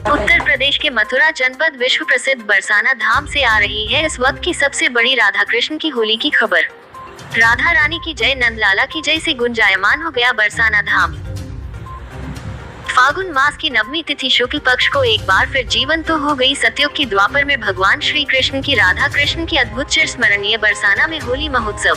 उत्तर प्रदेश के मथुरा जनपद विश्व प्रसिद्ध बरसाना धाम से आ रही है इस वक्त की सबसे बड़ी राधा कृष्ण की होली की खबर। राधा रानी की जय, नंदलाला की जय से गुंजायमान हो गया बरसाना धाम। फागुन मास की नवमी तिथि शुक्ल पक्ष को एक बार फिर जीवंत तो हो गई सतयुग की द्वापर में भगवान श्री कृष्ण की राधा कृष्ण की अद्भुत चिरस्मरणीय बरसाना में होली महोत्सव।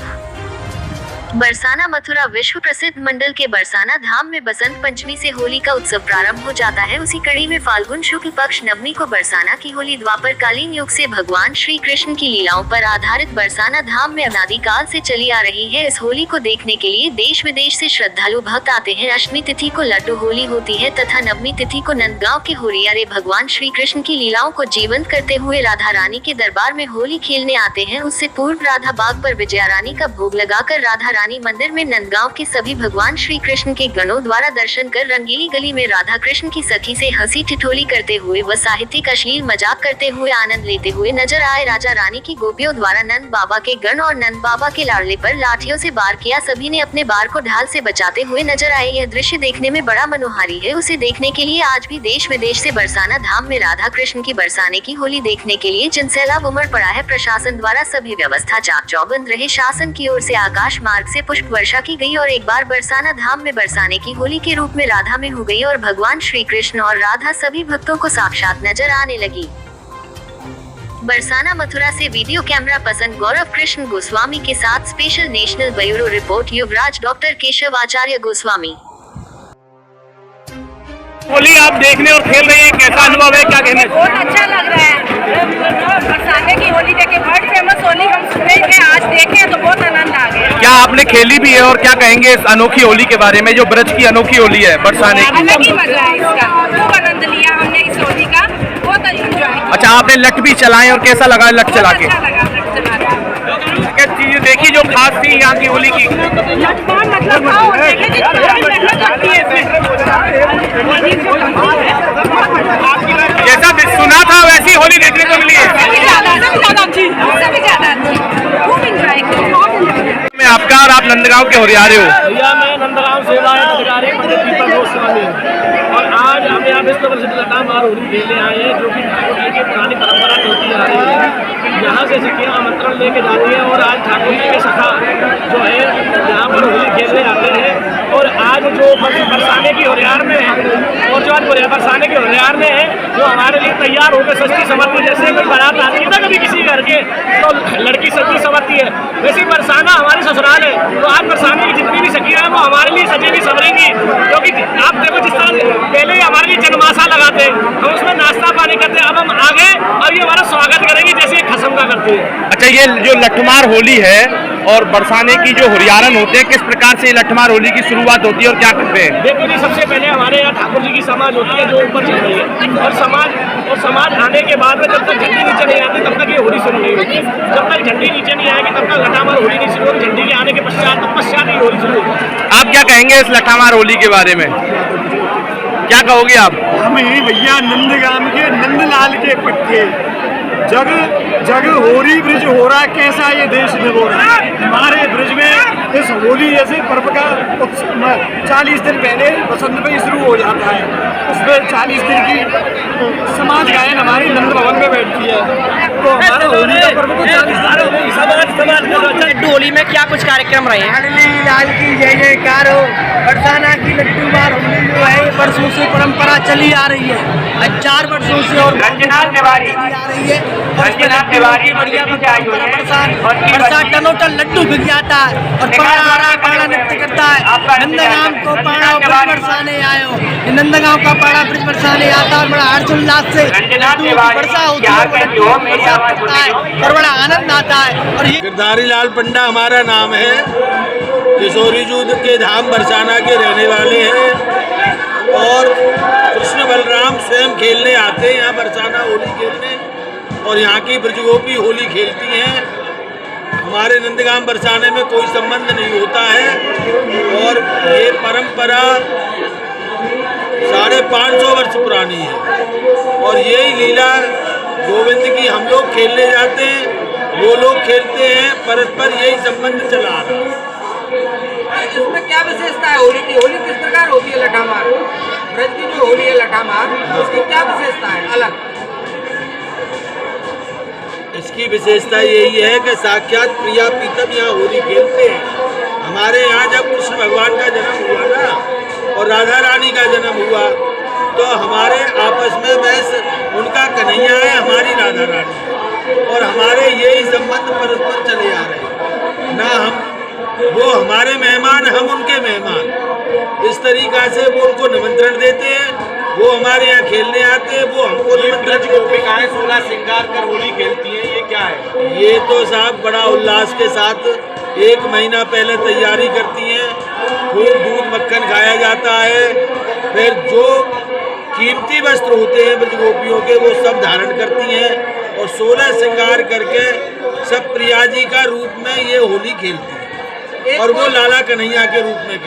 बरसाना मथुरा विश्व प्रसिद्ध मंडल के बरसाना धाम में बसंत पंचमी से होली का उत्सव प्रारंभ हो जाता है। उसी कड़ी में फाल्गुन शुक्ल पक्ष नवमी को बरसाना की होली द्वापर कालीन युग से भगवान श्री कृष्ण की लीलाओं पर आधारित बरसाना धाम में अनादिकाल से चली आ रही है। इस होली को देखने के लिए देश विदेश से श्रद्धालु भक्त आते हैं। अष्टमी तिथि को लड्डू होली होती है तथा नवमी तिथि को नंदगांव के होरियारे भगवान श्री कृष्ण की लीलाओं को जीवंत करते हुए राधा रानी के दरबार में होली खेलने आते हैं। उससे पूर्व राधा बाग पर विजया रानी का भोग लगाकर राधा रानी मंदिर में नंदगांव के सभी भगवान श्री कृष्ण के गणों द्वारा दर्शन कर रंगीली गली में राधा कृष्ण की सखी से हंसी ठिठोली करते हुए व साहित्यिक अश्लील मजाक करते हुए आनंद लेते हुए नजर आए। राजा रानी की गोपियों द्वारा नंद बाबा के गण और नंद बाबा के लाडले पर लाठियों से वार किया। सभी ने अपने बार को ढाल से बचाते हुए नजर आए। यह दृश्य देखने में बड़ा मनोहारी है। उसे देखने के लिए आज भी देश विदेश से बरसाना धाम में राधा कृष्ण की बरसाने की होली देखने के लिए जनसैलाब उमड़ पड़ा है। प्रशासन द्वारा सभी व्यवस्था चाक चौबंद रहे। शासन की ओर से आकाश मार्ग से पुष्प वर्षा की गई और एक बार बरसाना धाम में बरसाने की होली के रूप में राधा में हो गई और भगवान श्री कृष्ण और राधा सभी भक्तों को साक्षात नजर आने लगी। बरसाना मथुरा से video camera person Gaurav Krishna Goswami के साथ स्पेशल नेशनल ब्यूरो रिपोर्ट युवराज डॉक्टर केशव आचार्य गोस्वामी। होली आप देखने और खेल रहे हैं, कैसा अनुभव है, क्या कहना है? बहुत अच्छा लग रहा है। बरसाने की होली देखे, वर्ल्ड फेमस होली हम सुने थे, आज देखे तो बहुत आनंद आ गया। क्या आपने खेली भी है और क्या कहेंगे इस अनोखी होली के बारे में जो ब्रज की अनोखी होली है बरसाने की? अलग ही मजा है इसका, खूब आनंद लिया हमने इस होली का, बहुत एंजॉय। अच्छा, आपने लट भी चलाए और कैसा लगा लट चला के? अच्छा लगा लट चला के। क्या चीजें देखी जो खास थी यहाँ की होली की? जैसा सुना था वैसी होली देखने को मिली है। मैं आपका और आप नंदगांव के होरियारे हो? भैया मैं नंदगांव से दीपक गोस्वामी और आज हम यहाँ विश्व प्रसिद्ध लटाम और होली खेलने आए हैं, जो कि ठाकुर जी की पुरानी परंपरा चलती आ रही है। यहाँ से सखियाँ आमंत्रण लेके जाती हैं और आज ठाकुर जी के सखा जो है यहाँ पर होली खेलने आते हैं। और आज जो बरसाने की होरियार में है और जो आज बरसाने के होरियार में है, जो हमारे लिए तैयार होकर सस्ती समझती, जैसे कोई बारात आती है ना कभी किसी घर के, तो लड़की सस्ती समझती है, वैसे बरसाना हमारी ससुराल है। तो आज बरसाने की जितनी भी सखियाँ हैं वो हमारे लिए सजेगी संवरेंगी, क्योंकि आप देखो जिस तरह पहले हमारे लिए जनमासा लगाते, हम उसमें नाश्ता पानी करते, अब हम आ गए और ये हमारा स्वागत करेंगे जैसे खसम का करते हैं। अच्छा, ये जो लठमार होली है और बरसाने की जो होरियारन होते हैं, किस प्रकार से लठमार होली की शुरुआत होती है और क्या करते हैं? देखो जी, सबसे पहले हमारे यहाँ ठाकुर जी की समाज होती है जो ऊपर चल रही है, और समाज आने के बाद में जब तक झंडी नीचे नहीं आती तब तक ये होली शुरू नहीं होती। जब तक झंडी नीचे नहीं आएगी तब तक लठामार होली नहीं शुरू होगी। झंडी के आने के पश्चात ही होली शुरू होगी। आप क्या कहेंगे इस लठामार होली के बारे में, क्या कहोगे आप? हम ही भैया नंदगाम के नंदलाल के पट्टे जग जग होरी ब्रिज हो रहा, कैसा ये देश में हो रहा है। हमारे ब्रिज में इस होली जैसे पर्व का 40 दिन पहले बसंत में शुरू हो जाता है। उसमें 40 दिन की समाज गायन हमारी नंद भवन में बैठती है। तो हमारा होली का पर्व को 40 लड्डू होली में क्या कुछ कार्यक्रम रहे हैं? लाल की जय जयकार हो। बरसाना की लड्डू मार होली जो है वर्षों से परंपरा चली आ रही है, 4 वर्षों से और तिवारी आ रही है। बढ़िया बरसा टनोटन लड्डू बिक जाता है और पाड़ा नृत्य करता है। नंदगांव को पाड़ा ब्रिज बरसाने आयो, नंदगांव का पाड़ा ब्रिज बरसाने आता है। बड़ा हर्षोल्लास से वर्षा होती है और बड़ा आनंद आता है। और गिरधारी लाल पंडा हमारा नाम है, किशोरी जूद के धाम बरसाना के रहने वाले हैं और कृष्ण बलराम स्वयं खेलने आते हैं यहाँ बरसाना होली खेलने, और यहाँ की ब्रजगोपी होली खेलती हैं। हमारे नंदगांव बरसाने में कोई संबंध नहीं होता है और ये परंपरा 550 वर्ष पुरानी है। और यही लीला गोविंद की हम लोग खेलने जाते हैं, वो लोग खेलते हैं, परस्पर यही संबंध चला रहा है। इसमें क्या विशेषता है होली की? होली किस प्रकार होती है लठामार? ब्रज की जो होली है लठामार, उसकी क्या विशेषता है अलग? इसकी विशेषता यही है कि साक्षात प्रिया प्रीतम यहाँ होली खेलते हैं। हमारे यहाँ जब कृष्ण भगवान का जन्म हुआ ना और राधा रानी का जन्म हुआ तो हमारे आपस में बस उनका कन्हैया है, हमारी राधा रानी है, और हमारे यही संबंध परस्पर चले आ रहे हैं ना। हम वो हमारे मेहमान, हम उनके मेहमान, इस तरीका से वो उनको निमंत्रण देते हैं, वो हमारे यहाँ खेलने आते हैं, वो हमको निमंत्रण देते हैं। 16 श्रृंगार कर होली खेलती हैं, ये क्या है? ये तो साहब बड़ा उल्लास के साथ 1 महीना पहले तैयारी करती हैं, खूब दूध मक्खन खाया जाता है, फिर जो कीमती वस्त्र होते हैं ब्रज गोपियों के वो सब धारण करती हैं और 16 श्रृंगार करके सब प्रिया जी का रूप में ये होली खेलती है और वो लाला कन्हैया के रूप में